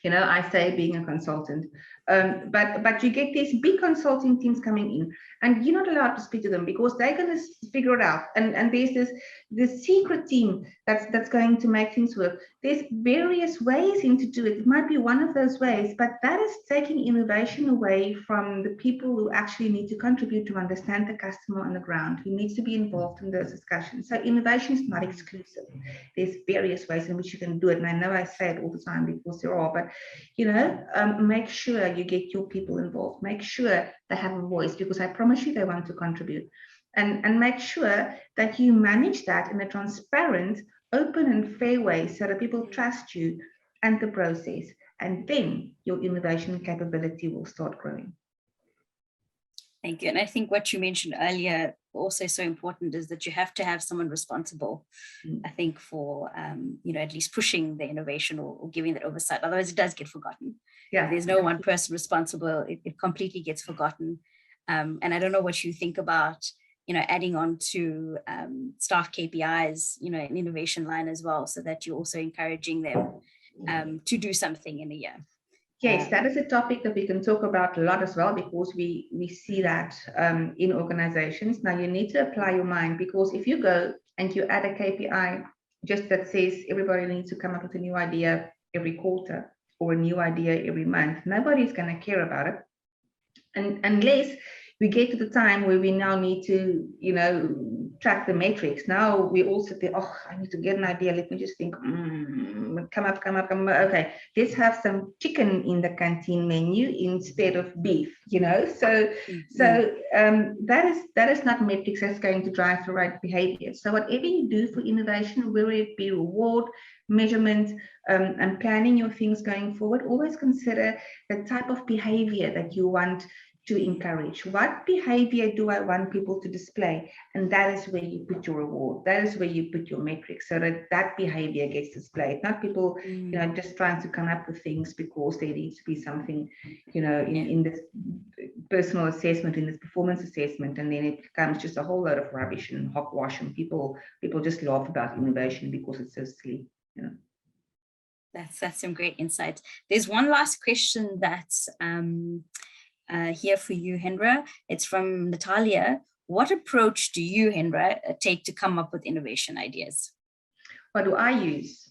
You know, I say being a consultant, but you get these big consulting teams coming in, and you're not allowed to speak to them because they're going to figure it out. And there's this secret team that's going to make things work. There's various ways in to do it. It might be one of those ways, but that is taking innovation away from the people who actually need to contribute to understand the customer on the ground, who needs to be involved in those discussions. So innovation is not exclusive. There's various ways in which you can do it. And I know I say it all the time because there are, but you know, make sure you get your people involved. Make sure they have a voice, because I promise you they want to contribute. And make sure that you manage that in a transparent, open and fair way so that people trust you and the process. And then your innovation capability will start growing. Thank you. And I think what you mentioned earlier also so important is that you have to have someone responsible, I think, for, you know, at least pushing the innovation or giving that oversight. Otherwise, it does get forgotten. Yeah. If there's no one person responsible, it completely gets forgotten. And I don't know what you think about, you know, adding on to staff KPIs, you know, an innovation line as well, so that you're also encouraging them to do something in a year. Yes, that is a topic that we can talk about a lot as well, because we see that in organizations. Now you need to apply your mind, because if you go and you add a KPI just that says everybody needs to come up with a new idea every quarter or a new idea every month, nobody's going to care about it. And unless we get to the time where we now need to, you know, track the metrics. Now we all sit there, oh, I need to get an idea. Let me just think, come up. Okay, let's have some chicken in the canteen menu instead of beef, you know? So that is not metrics that's going to drive the right behavior. So whatever you do for innovation, whether it be reward, measurement, and planning your things going forward, always consider the type of behavior that you want to encourage. What behavior do I want people to display? And that is where you put your reward. That is where you put your metrics, so that that behavior gets displayed. Not people, you know, just trying to come up with things because there needs to be something, you know, in this personal assessment, in this performance assessment, and then it becomes just a whole load of rubbish and hogwash, and people just laugh about innovation because it's so silly, you know. That's some great insights. There's one last question that's here for you, Henra. It's from Natalia. What approach do you, Henra, take to come up with innovation ideas? What do I use?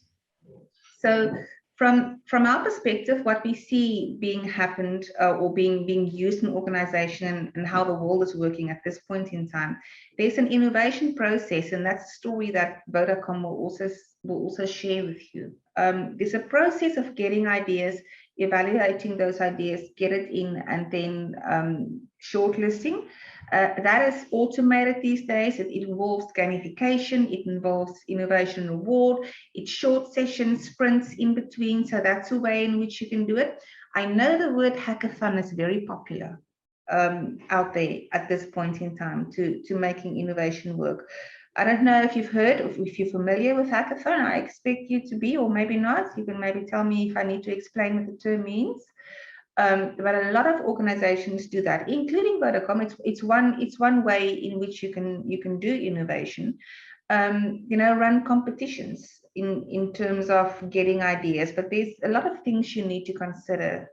So From our perspective, what we see being happened or being used in organization and how the world is working at this point in time, there's an innovation process, and that's a story that Vodacom will also share with you. There's a process of getting ideas, evaluating those ideas, get it in, and then shortlisting. That is automated these days. It involves gamification, it involves innovation reward, it's short sessions, sprints in between. So that's a way in which you can do it. I know the word hackathon is very popular out there at this point in time to making innovation work. I don't know if you've heard, if you're familiar with hackathon. I expect you to be, or maybe not. You can maybe tell me if I need to explain what the term means. But a lot of organizations do that, including Vodacom. It's one way in which you can do innovation. Run competitions in terms of getting ideas, but there's a lot of things you need to consider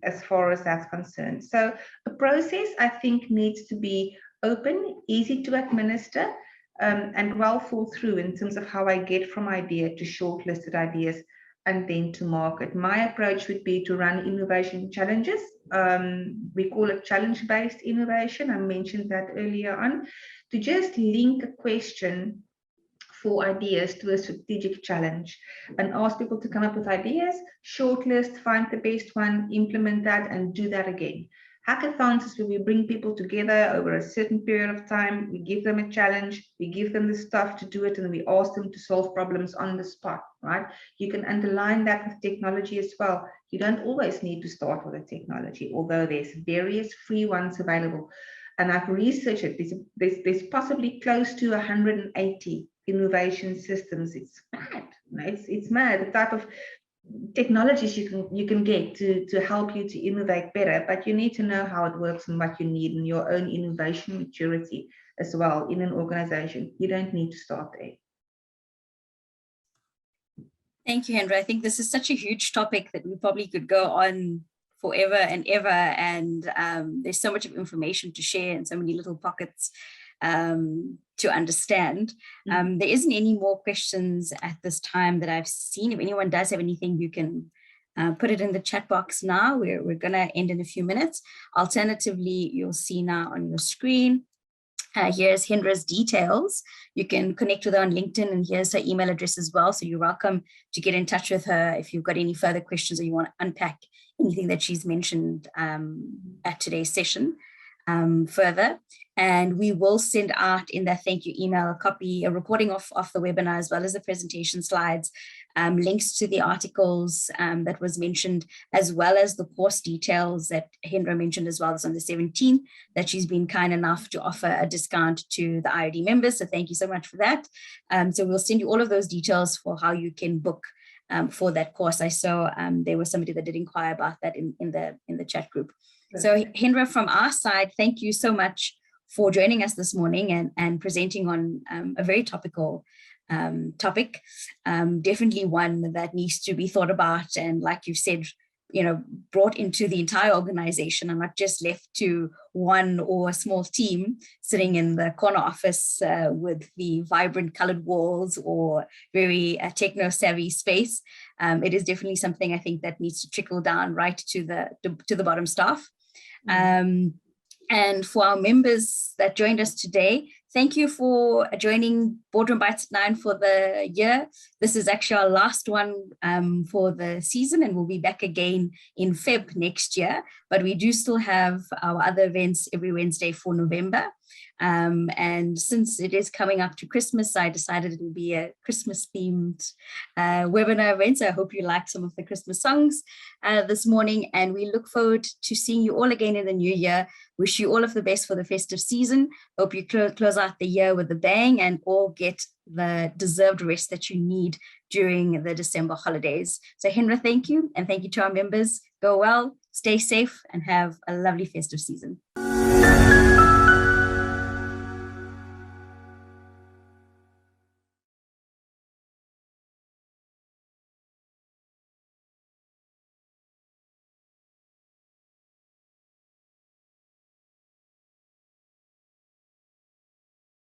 as far as that's concerned. So the process, I think, needs to be open, easy to administer, and well thought through in terms of how I get from idea to shortlisted ideas and then to market. My approach would be to run innovation challenges. We call it challenge-based innovation. I mentioned that earlier on, to just link a question for ideas to a strategic challenge and ask people to come up with ideas, shortlist, find the best one, implement that, and do that again. Hackathons is where we bring people together over a certain period of time. We give them a challenge, we give them the stuff to do it, and we ask them to solve problems on the spot, right? You can underline that with technology as well. You don't always need to start with a technology, although there's various free ones available. And I've researched it. There's possibly close to 180 innovation systems. It's mad. It's mad, the type of technologies you can get to help you to innovate better, but you need to know how it works and what you need in your own innovation maturity as well in an organization. You don't need to start there. Thank you, Henra. I think this is such a huge topic that we probably could go on forever and ever, and there's so much of information to share and so many little pockets to understand. There isn't any more questions at this time that I've seen. If anyone does have anything, you can put it in the chat box now. We're going to end in a few minutes. Alternatively, you'll see now on your screen, here's Henra's details. You can connect with her on LinkedIn, and here's her email address as well. So you're welcome to get in touch with her if you've got any further questions or you want to unpack anything that she's mentioned at today's session further. And we will send out in that thank you email a recording of the webinar, as well as the presentation slides, links to the articles that was mentioned, as well as the course details that Henra mentioned as well as on the 17th, that she's been kind enough to offer a discount to the IOD members. So thank you so much for that. So we'll send you all of those details for how you can book for that course. I saw there was somebody that did inquire about that in the chat group. So Henra, from our side, thank you so much for joining us this morning and presenting on a very topical topic, definitely one that needs to be thought about, and like you've said, brought into the entire organization and not just left to one or a small team sitting in the corner office with the vibrant colored walls or very techno-savvy space. It is definitely something I think that needs to trickle down right to the bottom staff. And for our members that joined us today, thank you for joining Boardroom Bites at 9 for the year. This is actually our last one for the season, and we'll be back again in Feb next year. But we do still have our other events every Wednesday for November. And since it is coming up to Christmas, I decided it will be a Christmas themed webinar event. So I hope you like some of the Christmas songs this morning, and we look forward to seeing you all again in the new year. Wish you all of the best for the festive season. Hope you close out the year with a bang and all get the deserved rest that you need during the December holidays. So Henra, thank you. And thank you to our members. Go well, stay safe, and have a lovely festive season.